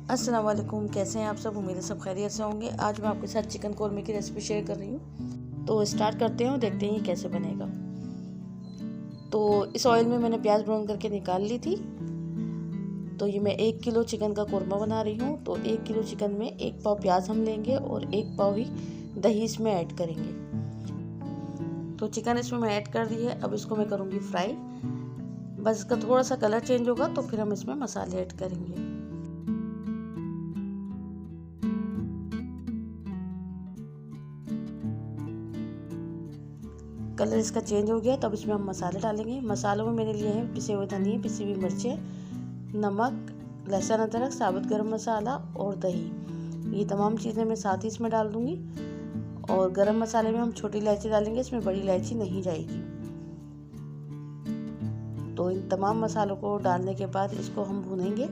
अस्सलाम वालेकुम, कैसे हैं आप सब। उम्मीद है सब खैरियत से होंगे। आज मैं आपके साथ चिकन कौरमे की रेसिपी शेयर कर रही हूँ। तो स्टार्ट करते हैं और देखते हैं ये कैसे बनेगा। तो इस ऑयल में मैंने प्याज ब्राउन करके निकाल ली थी। तो ये मैं 1 किलो चिकन का कौरमा बना रही हूँ। तो 1 किलो चिकन में 1 पाव प्याज हम लेंगे और 1 पाव ही दही इसमें ऐड करेंगे। तो चिकन इसमें मैं ऐड कर दी है। अब इसको मैं करूँगी फ्राई। बस इसका थोड़ा सा कलर चेंज होगा तो फिर हम इसमें मसाले ऐड करेंगे। कलर इसका चेंज हो गया तब इसमें हम मसाले डालेंगे। मसालों में मैंने लिए हैं पिसे हुए धनिया, पिसी हुई मिर्चें, नमक, लहसुन अदरक, साबुत गरम मसाला और दही। ये तमाम चीज़ें मैं साथ ही इसमें डाल दूँगी। और गरम मसाले में हम छोटी इलायची डालेंगे, इसमें बड़ी इलायची नहीं जाएगी। तो इन तमाम मसालों को डालने के बाद इसको हम भूनेंगे।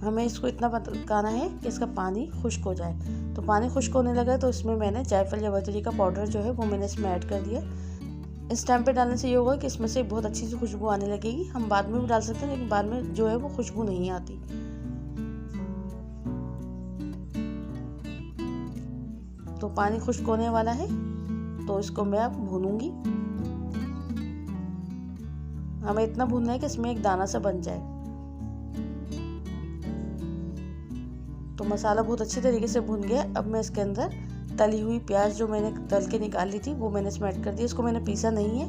हमें इसको इतना पकाना है कि इसका पानी खुश्क हो जाए। तो पानी खुश्क होने लगा तो इसमें मैंने जायफल जावित्री का पाउडर जो है वो मैंने इसमें ऐड कर दिया। इस टाइम पे डालने से ये होगा कि इसमें से बहुत अच्छी सी खुशबू आने लगेगी। हम बाद में भी डाल सकते हैं लेकिन बाद में जो है वो खुशबू नहीं आती। तो पानी खुश्क होने वाला है तो इसको मैं अब भूनूंगी। हमें इतना भूनना है कि इसमें एक दाना सा बन जाए। तो मसाला बहुत अच्छी तरीके से भुन गया। अब मैं इसके अंदर तली हुई प्याज जो मैंने तल के निकाल ली थी वो मैंने इसमें ऐड कर दी। इसको मैंने पीसा नहीं है,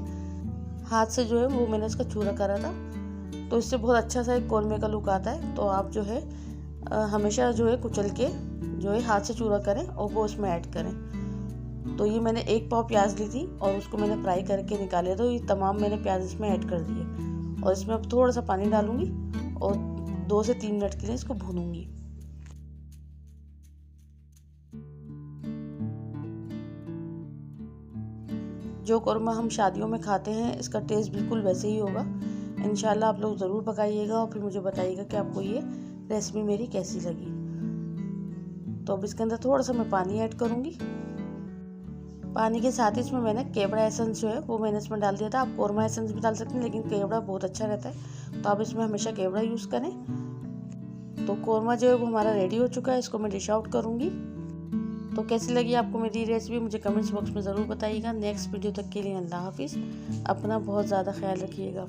हाथ से जो है वो मैंने इसका चूरा करा था। तो इससे बहुत अच्छा सा एक कौरमे का लुक आता है। तो आप जो है हमेशा जो है कुचल के जो है हाथ से चूरा करें और वो उसमें ऐड करें। तो ये मैंने 1 पाव प्याज ली थी और उसको मैंने फ्राई करके निकाले। तो ये तमाम मैंने प्याज इसमें ऐड कर दिए और इसमें अब थोड़ा सा पानी डालूंगी और 2 से 3 मिनट के लिए इसको भूनूंगी। जो कौरमा हम शादियों में खाते हैं इसका टेस्ट बिल्कुल वैसे ही होगा। इंशाल्लाह आप लोग ज़रूर पकाइएगा और फिर मुझे बताइएगा कि आपको ये रेसिपी मेरी कैसी लगी। तो अब इसके अंदर थोड़ा सा मैं पानी ऐड करूँगी। पानी के साथ ही इसमें मैंने केवड़ा एसेंस जो है वो मैंने इसमें डाल दिया था। आप कौरमा एसेंस भी डाल सकते हैं लेकिन केवड़ा बहुत अच्छा रहता है तो आप इसमें हमेशा केवड़ा यूज़ करें। तो कौरमा जो है वो हमारा रेडी हो चुका है। इसको मैं डिश आउट करूँगी। तो कैसी लगी आपको मेरी रेसिपी मुझे कमेंट्स बॉक्स में ज़रूर बताइएगा। नेक्स्ट वीडियो तक के लिए अल्लाह हाफिज़। अपना बहुत ज़्यादा ख्याल रखिएगा।